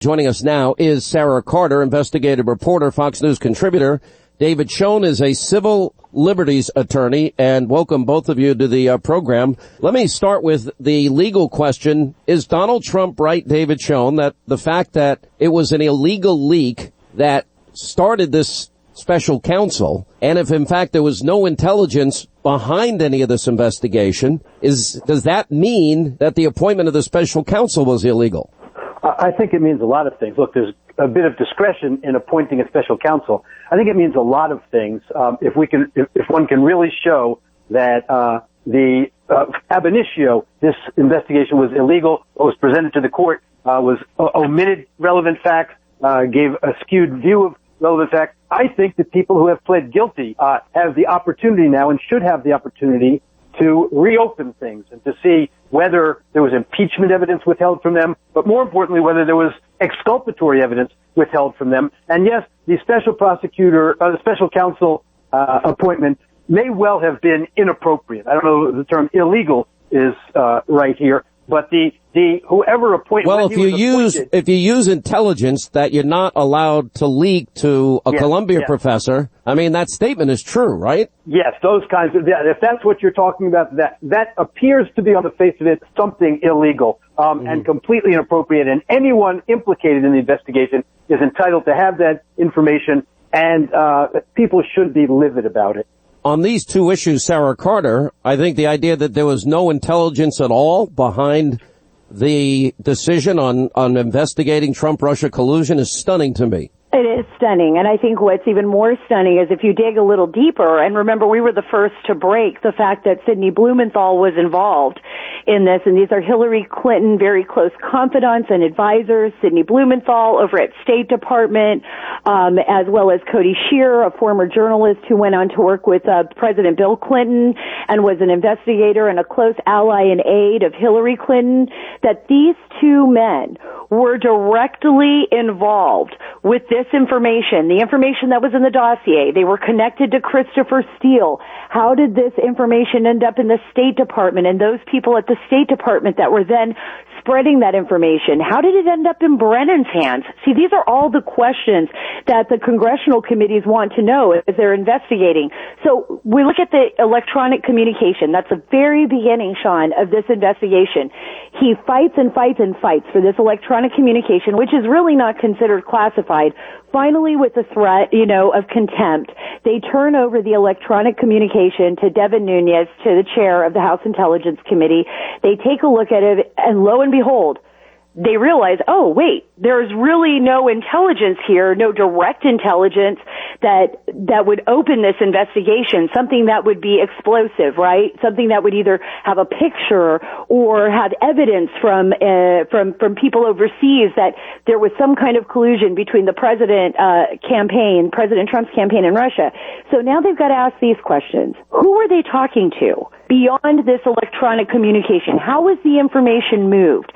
Joining us now is Sarah Carter, investigative reporter, Fox News contributor. David Schoen is a civil liberties attorney, and welcome both of you to the program. Let me start with the legal question. Is Donald Trump right, David Schoen, that the fact that it was an illegal leak that started this special counsel, and if in fact there was no intelligence behind any of this investigation, does that mean that the appointment of the special counsel was illegal? I think it means a lot of things. Look, there's a bit of discretion in appointing a special counsel. I think it means a lot of things. If one can really show that ab initio, this investigation was illegal, what was presented to the court was omitted relevant facts, gave a skewed view of relevant facts. I think that people who have pled guilty have the opportunity now and should have the opportunity to reopen things and to see whether there was impeachment evidence withheld from them, but more importantly, whether there was exculpatory evidence withheld from them. And yes, the special prosecutor, the special counsel appointment may well have been inappropriate. I don't know if the term illegal is right here, but the whoever appointed. Well, if you use intelligence that you're not allowed to leak to a Columbia professor, I mean, that statement is true, right? Yes, those kinds of, if that's what you're talking about, that appears to be on the face of it something illegal, and completely inappropriate. And anyone implicated in the investigation is entitled to have that information, and people should be livid about it. On these two issues, Sarah Carter, I think the idea that there was no intelligence at all behind the decision on investigating Trump-Russia collusion is stunning to me. It is stunning, and I think what's even more stunning is if you dig a little deeper, and remember we were the first to break the fact that Sidney Blumenthal was involved in this, and these are Hillary Clinton very close confidants and advisors, Sidney Blumenthal over at State Department, as well as Cody Shear, a former journalist who went on to work with President Bill Clinton and was an investigator and a close ally and aide of Hillary Clinton, that these two men were directly involved with this information, the information that was in the dossier. They were connected to Christopher Steele. How did this information end up in the State Department and those people at the State Department that were then spreading that information? How did it end up in Brennan's hands? See, these are all the questions that the congressional committees want to know as they're investigating. So we look at the electronic communication. That's the very beginning, Sean, of this investigation. He fights and fights and fights for this electronic communication, which is really not considered classified. Finally, with the threat, of contempt, they turn over the electronic communication to Devin Nunes, to the chair of the House Intelligence Committee. They take a look at it, and lo and behold, they realize, oh, wait, there's really no intelligence here, no direct intelligence that would open this investigation, something that would be explosive, right? Something that would either have a picture or have evidence from people overseas that there was some kind of collusion between the President Trump's campaign in Russia. So now they've got to ask these questions. Who were they talking to beyond this electronic communication? How was the information moved?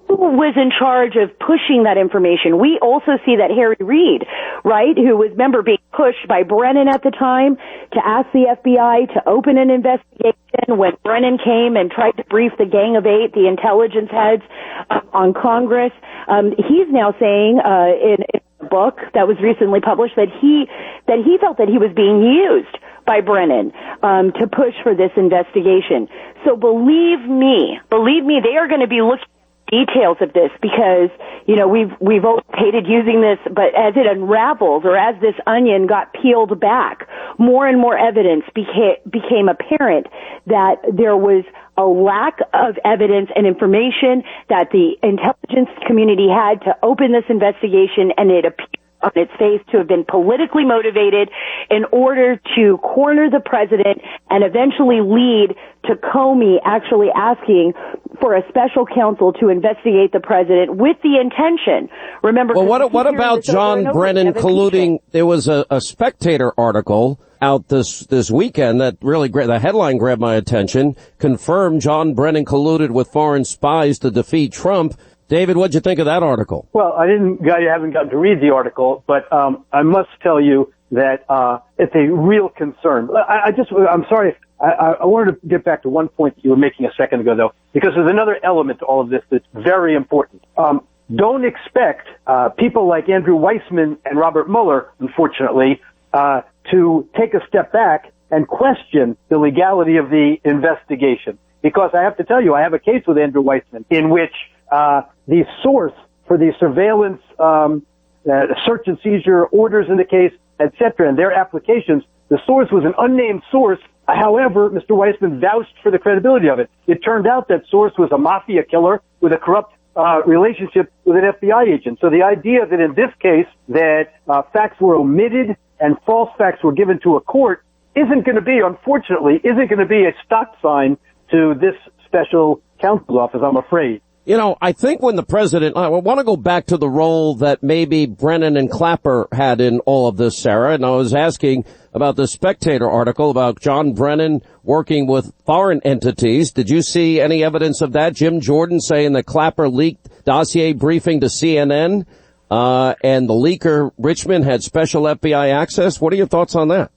Who was in charge of pushing that information? We also see that Harry Reid, right, who was, being pushed by Brennan at the time to ask the FBI to open an investigation when Brennan came and tried to brief the Gang of Eight, the intelligence heads on Congress. He's now saying in a book that was recently published that he felt that he was being used by Brennan to push for this investigation. So believe me, they are going to be looking details of this because, we've always hated using this, but as it unravels or as this onion got peeled back, more and more evidence became apparent that there was a lack of evidence and information that the intelligence community had to open this investigation, and it appeared on its face to have been politically motivated in order to corner the president and eventually lead to Comey actually asking for a special counsel to investigate the president with the intention. Remember, well, what about John Brennan colluding? There was a Spectator article out this weekend that really the headline grabbed my attention. Confirmed John Brennan colluded with foreign spies to defeat Trump. David, what'd you think of that article? Well, I haven't gotten to read the article, but I must tell you that it's a real concern. I'm sorry. I wanted to get back to one point that you were making a second ago, though, because there's another element to all of this that's very important. don't expect people like Andrew Weissman and Robert Mueller, unfortunately, to take a step back and question the legality of the investigation. Because I have to tell you, I have a case with Andrew Weissman in which the source for the surveillance, search and seizure orders in the case, etc., and their applications, the source was an unnamed source. However, Mr. Weissman vouched for the credibility of it. It turned out that source was a mafia killer with a corrupt relationship with an FBI agent. So the idea that in this case that facts were omitted and false facts were given to a court isn't going to be a stop sign to this special counsel's office, I'm afraid. You know, I think when the president, I want to go back to the role that maybe Brennan and Clapper had in all of this, Sarah, and I was asking about the Spectator article about John Brennan working with foreign entities. Did you see any evidence of that? Jim Jordan saying that Clapper leaked dossier briefing to CNN, and the leaker Richmond had special FBI access. What are your thoughts on that?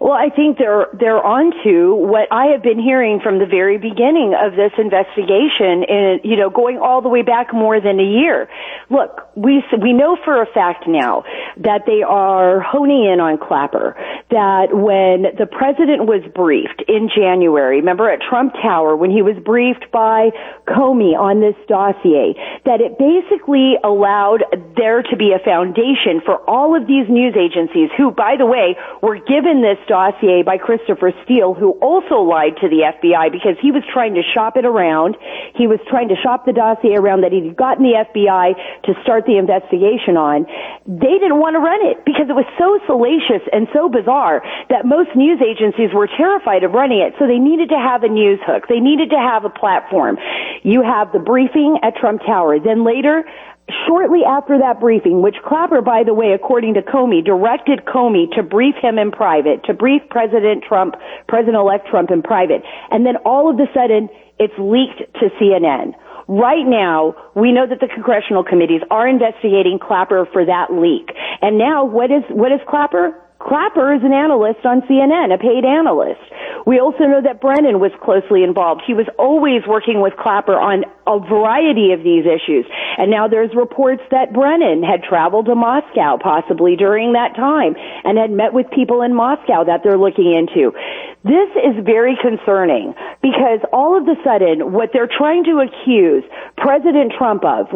Well, I think they're onto what I have been hearing from the very beginning of this investigation, and going all the way back more than a year. Look, we know for a fact now that they are honing in on Clapper. That when the president was briefed in January, remember at Trump Tower when he was briefed by Comey on this dossier, that it basically allowed there to be a foundation for all of these news agencies who, by the way, were given this dossier by Christopher Steele, who also lied to the FBI because he was trying to shop it around. He was trying to shop the dossier around that he'd gotten the FBI to start the investigation on. They didn't want to run it because it was so salacious and so bizarre that most news agencies were terrified of running it. So they needed to have a news hook. They needed to have a platform. You have the briefing at Trump Tower. Then later, shortly after that briefing, which Clapper, by the way, according to Comey, directed Comey to brief him in private, to brief President-elect Trump in private. And then all of a sudden, it's leaked to CNN. Right now, we know that the congressional committees are investigating Clapper for that leak. And now, what is Clapper? Clapper is an analyst on CNN, a paid analyst. We also know that Brennan was closely involved. He was always working with Clapper on a variety of these issues. And now there's reports that Brennan had traveled to Moscow possibly during that time and had met with people in Moscow that they're looking into. This is very concerning because all of a sudden what they're trying to accuse President Trump of,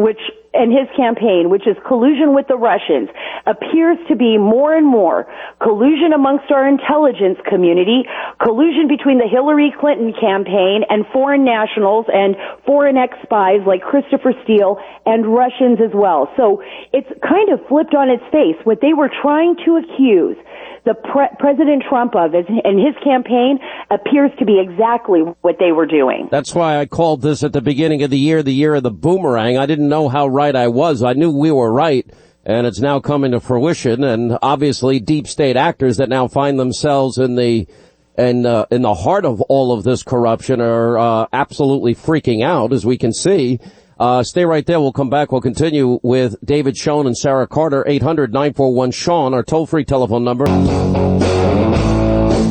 and his campaign, which is collusion with the Russians, appears to be more and more collusion amongst our intelligence community, collusion between the Hillary Clinton campaign and foreign nationals and foreign ex-spies like Christopher Steele and Russians as well. So it's kind of flipped on its face. What they were trying to accuse the President Trump of and his campaign appears to be exactly what they were doing. That's why I called this at the beginning of the year of the boomerang. I didn't know how right I was. I knew we were right, and it's now coming to fruition. And obviously, deep state actors that now find themselves in the heart of all of this corruption are absolutely freaking out, as we can see. Stay right there. We'll come back. We'll continue with David Schoen and Sarah Carter. 800-941-SEAN, our toll-free telephone number.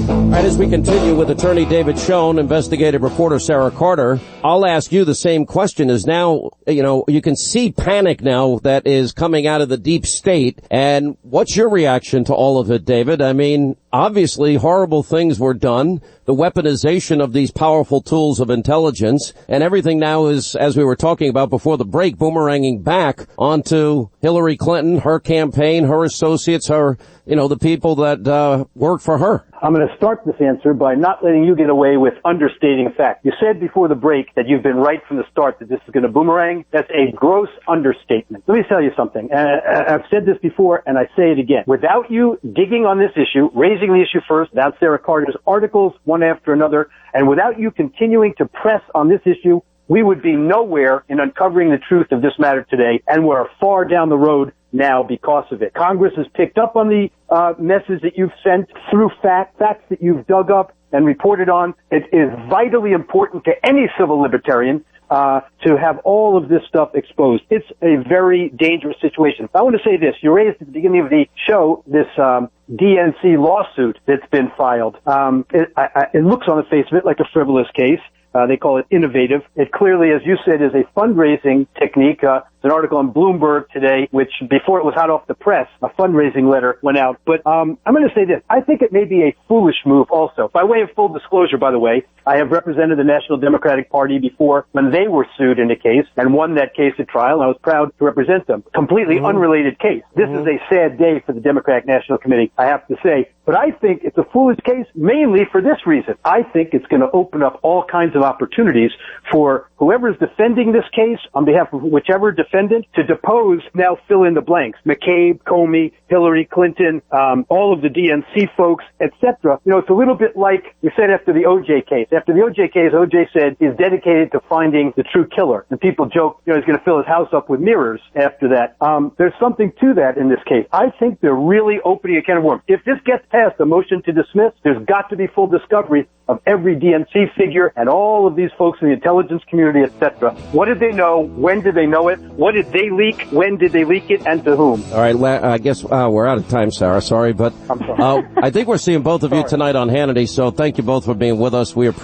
All right, as we continue with attorney David Schoen, investigative reporter Sarah Carter, I'll ask you the same question. Is now, you can see panic now that is coming out of the deep state. And what's your reaction to all of it, David? I mean, obviously horrible things were done. The weaponization of these powerful tools of intelligence, and everything now is, as we were talking about before the break, boomeranging back onto Hillary Clinton, her campaign, her associates, the people that work for her. I'm going to start this answer by not letting you get away with understating a fact. You said before the break that you've been right from the start that this is going to boomerang. That's a gross understatement. Let me tell you something. I've said this before, and I say it again. Without you digging on this issue, raising the issue first, without Sarah Carter's articles, one after another, and without you continuing to press on this issue, we would be nowhere in uncovering the truth of this matter today, and we're far down the road now because of it. Congress has picked up on the message that you've sent through facts that you've dug up and reported on. It is vitally important to any civil libertarian to have all of this stuff exposed. It's a very dangerous situation. I want to say this. You raised at the beginning of the show this DNC lawsuit that's been filed. It looks on the face of it like a frivolous case. They call it innovative. It clearly, as you said, is a fundraising technique an article on Bloomberg today, which before it was hot off the press, a fundraising letter went out. But I'm going to say this. I think it may be a foolish move also. By way of full disclosure, by the way, I have represented the National Democratic Party before when they were sued in a case and won that case at trial. I was proud to represent them. Completely unrelated case. This is a sad day for the Democratic National Committee, I have to say. But I think it's a foolish case mainly for this reason. I think it's going to open up all kinds of opportunities for whoever is defending this case on behalf of whichever defendant to depose, now fill in the blanks, McCabe, Comey, Hillary Clinton, all of the DNC folks, etc. You know, it's a little bit like we said after the OJ case. After the OJ case, OJ said he's dedicated to finding the true killer. And people joke, you know, he's going to fill his house up with mirrors after that. There's something to that in this case. I think they're really opening a can of worms. If this gets past a motion to dismiss, there's got to be full discovery of every DNC figure and all of these folks in the intelligence community, etc. What did they know? When did they know it? What did they leak? When did they leak it? And to whom? All right, I guess we're out of time, Sarah. Sorry, but I'm sorry. I think we're seeing both of you tonight on Hannity, so thank you both for being with us. We appreciate it.